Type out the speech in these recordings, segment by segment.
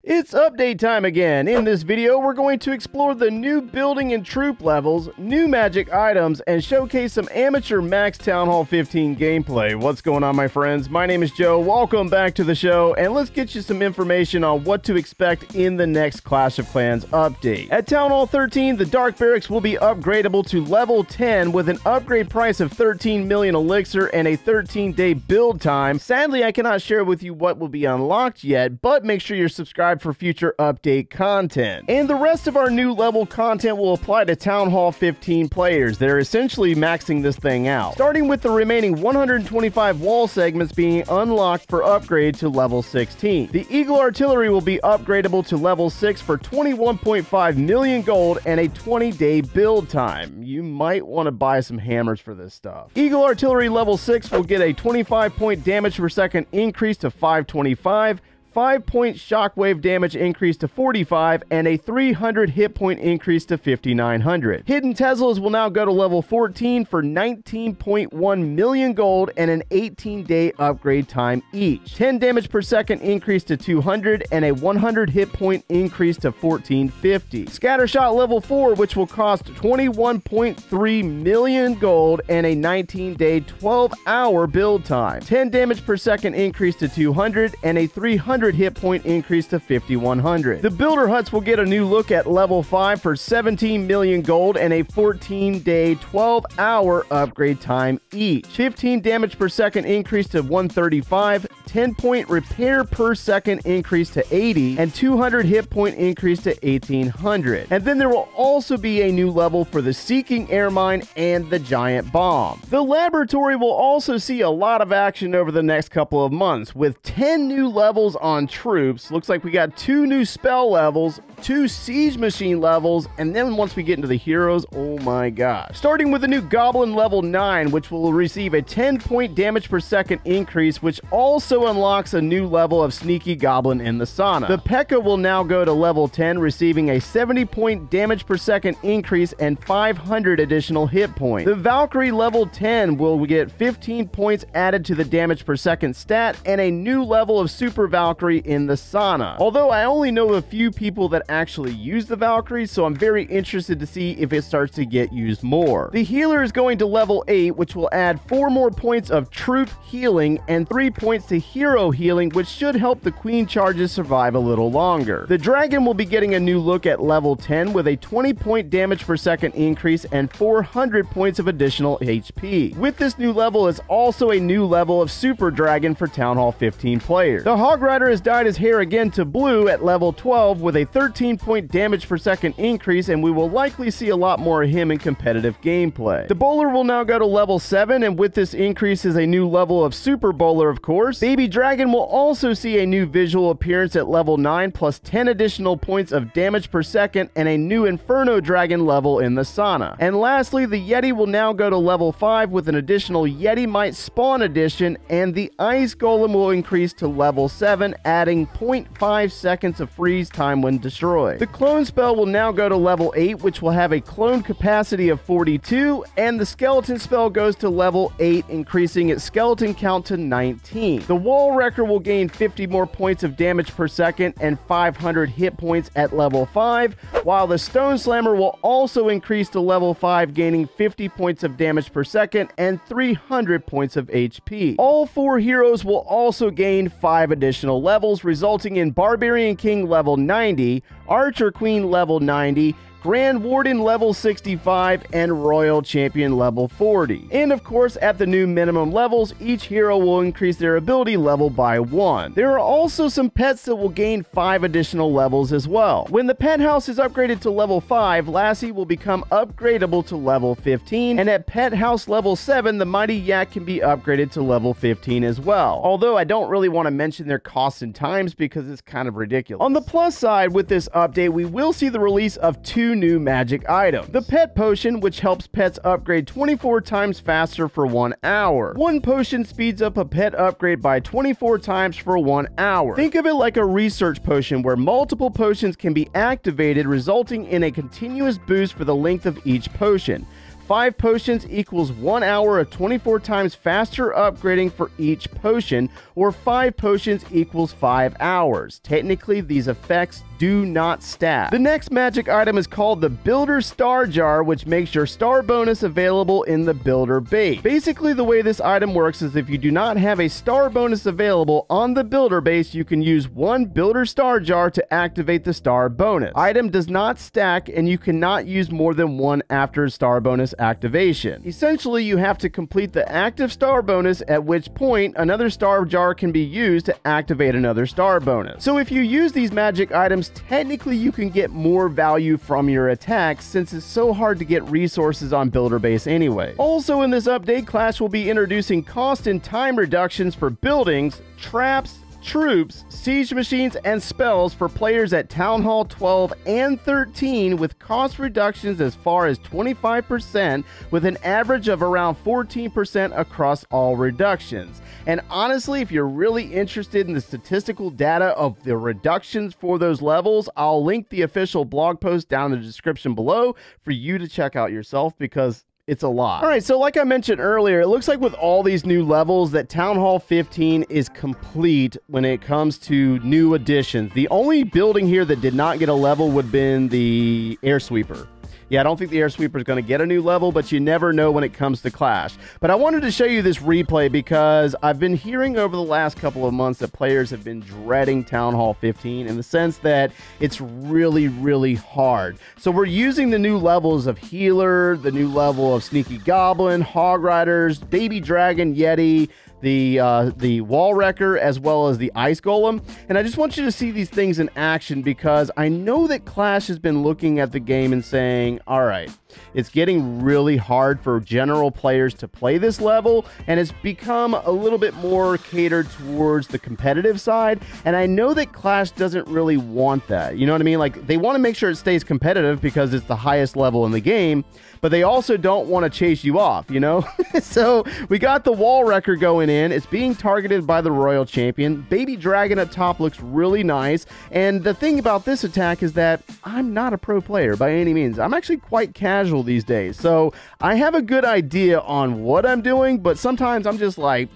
It's update time again. In this video, we're going to explore the new building and troop levels, new magic items, and showcase some amateur Max Town Hall 15 gameplay. What's going on, my friends? My name is Joe. Welcome back to the show, and let's get you some information on what to expect in the next Clash of Clans update. At Town Hall 13, the Dark Barracks will be upgradable to level 10 with an upgrade price of 13 million elixir and a 13-day build time. Sadly, I cannot share with you what will be unlocked yet, but make sure you're subscribed for future update content. And the rest of our new level content will apply to Town Hall 15 players. They're essentially maxing this thing out, starting with the remaining 125 wall segments being unlocked for upgrade to level 16. The Eagle Artillery will be upgradable to level 6 for 21.5 million gold and a 20-day build time. You might want to buy some hammers for this stuff. Eagle Artillery level 6 will get a 25-point damage per second increase to 525, 5-point shockwave damage increase to 45, and a 300 hit point increase to 5,900. Hidden Teslas will now go to level 14 for 19.1 million gold and an 18-day upgrade time each. 10 damage per second increase to 200 and a 100 hit point increase to 1450. Scattershot level 4, which will cost 21.3 million gold and a 19-day 12-hour build time. 10 damage per second increase to 200 and a 300 hit point increase to 5,100. The Builder Huts will get a new look at level 5 for 17 million gold and a 14-day 12-hour upgrade time each. 15 damage per second increase to 135, 10-point repair per second increase to 80, and 200 hit point increase to 1,800. And then there will also be a new level for the Seeking Air Mine and the Giant Bomb. The Laboratory will also see a lot of action over the next couple of months, with 10 new levels on troops. Looks like we got 2 new spell levels, 2 siege machine levels, and then once we get into the heroes, oh my gosh. Starting with the new Goblin level 9, which will receive a 10-point damage per second increase, which also unlocks a new level of Sneaky Goblin in the sauna. The P.E.K.K.A. will now go to level 10, receiving a 70-point damage per second increase and 500 additional hit points. The Valkyrie level 10 will get 15 points added to the damage per second stat and a new level of Super Valkyrie in the sauna. Although I only know a few people that actually use the Valkyrie, so I'm very interested to see if it starts to get used more. The Healer is going to level 8, which will add 4 more points of troop healing and 3 points to hero healing, which should help the Queen Charges survive a little longer. The Dragon will be getting a new look at level 10 with a 20-point damage per second increase and 400 points of additional HP. With this new level is also a new level of Super Dragon for Town Hall 15 players. The Hog Rider has dyed his hair again to blue at level 12 with a 13-point damage per second increase, and we will likely see a lot more of him in competitive gameplay. The Bowler will now go to level 7, and with this increase is a new level of Super Bowler, of course. Baby Dragon will also see a new visual appearance at level 9 plus 10 additional points of damage per second and a new Inferno Dragon level in the sauna. And lastly, the Yeti will now go to level 5 with an additional Yeti Might Spawn Edition, and the Ice Golem will increase to level 7, adding 0.5 seconds of freeze time when destroyed. The Clone spell will now go to level 8, which will have a clone capacity of 42, and the Skeleton spell goes to level 8, increasing its skeleton count to 19. The Wall Wrecker will gain 50 more points of damage per second and 500 hit points at level 5, while the Stone Slammer will also increase to level 5, gaining 50 points of damage per second and 300 points of HP. All 4 heroes will also gain 5 additional levels, resulting in Barbarian King level 90, Archer Queen level 90, Grand Warden level 65, and Royal Champion level 40. And of course, at the new minimum levels, each hero will increase their ability level by 1. There are also some pets that will gain 5 additional levels as well. When the pet house is upgraded to level 5, Lassie will become upgradable to level 15, and at pet house level 7, the Mighty Yak can be upgraded to level 15 as well. Although I don't really want to mention their costs and times because it's kind of ridiculous. On the plus side, with this update, we will see the release of 2 new magic items. The Pet Potion, which helps pets upgrade 24 times faster for 1 hour. One potion speeds up a pet upgrade by 24 times for 1 hour. Think of it like a research potion where multiple potions can be activated, resulting in a continuous boost for the length of each potion. 5 potions equals 1 hour of 24 times faster upgrading for each potion, or 5 potions equals 5 hours. Technically, these effects do not stack. The next magic item is called the Builder Star Jar, which makes your star bonus available in the builder base. Basically, the way this item works is if you do not have a star bonus available on the builder base, you can use one Builder Star Jar to activate the star bonus. Item does not stack, and you cannot use more than one after star bonus activation. Essentially, you have to complete the active star bonus, at which point another star jar can be used to activate another star bonus. So if you use these magic items, technically you can get more value from your attacks, since it's so hard to get resources on builder base anyway. Also in this update, Clash will be introducing cost and time reductions for buildings, traps, troops, siege machines, and spells for players at Town Hall 12 and 13, with cost reductions as far as 25%, with an average of around 14% across all reductions. And honestly, if you're really interested in the statistical data of the reductions for those levels, I'll link the official blog post down in the description below for you to check out yourself, because it's a lot. All right, so like I mentioned earlier, it looks like with all these new levels that Town Hall 15 is complete when it comes to new additions. The only building here that did not get a level would have been the Air Sweeper. Yeah, I don't think the Air Sweeper is going to get a new level, but you never know when it comes to Clash. But I wanted to show you this replay because I've been hearing over the last couple of months that players have been dreading Town Hall 15 in the sense that it's really, really hard. So we're using the new levels of Healer, the new level of Sneaky Goblin, Hog Riders, Baby Dragon, Yeti, the Wall Wrecker, as well as the Ice Golem. And I just want you to see these things in action, because I know that Clash has been looking at the game and saying, all right, it's getting really hard for general players to play this level, and it's become a little bit more catered towards the competitive side. And I know that Clash doesn't really want that. You know what I mean? Like, they want to make sure it stays competitive because it's the highest level in the game, but they also don't want to chase you off, you know? So we got the Wall Wrecker going in. It's being targeted by the Royal Champion. Baby Dragon up top looks really nice. And the thing about this attack is that I'm not a pro player by any means. I'm actually quite casual these days. So I have a good idea on what I'm doing, but sometimes I'm just like,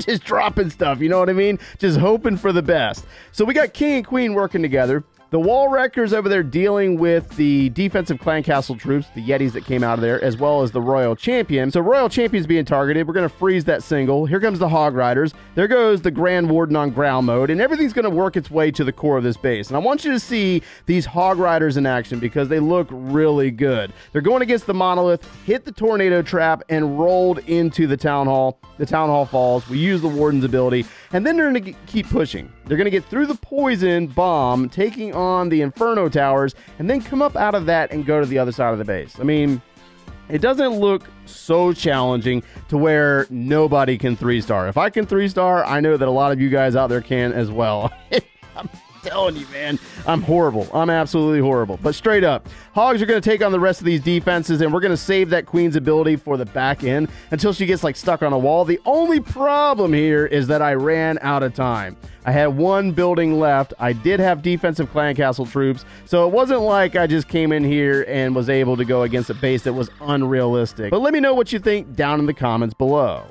just dropping stuff, you know what I mean? Just hoping for the best. So we got King and Queen working together. The Wall Wreckers over there dealing with the defensive clan castle troops, the Yetis that came out of there, as well as the Royal Champion. So Royal Champion's being targeted. We're going to freeze that single. Here comes the Hog Riders. There goes the Grand Warden on ground mode, and everything's going to work its way to the core of this base. And I want you to see these Hog Riders in action because they look really good. They're going against the Monolith, hit the Tornado Trap, and rolled into the Town Hall. The Town Hall falls. We use the Warden's ability, and then they're going to keep pushing. They're going to get through the Poison Bomb, taking on the Inferno Towers, and then come up out of that and go to the other side of the base. I mean, it doesn't look so challenging to where nobody can 3-star. If I can 3-star, I know that a lot of you guys out there can as well. I'm telling you, man, I'm horrible. I'm absolutely horrible. But straight up, Hogs are going to take on the rest of these defenses, and we're going to save that Queen's ability for the back end until she gets like stuck on a wall. The only problem here is that I ran out of time. I had one building left. I did have defensive clan castle troops, so it wasn't like I just came in here and was able to go against a base that was unrealistic. But let me know what you think down in the comments below.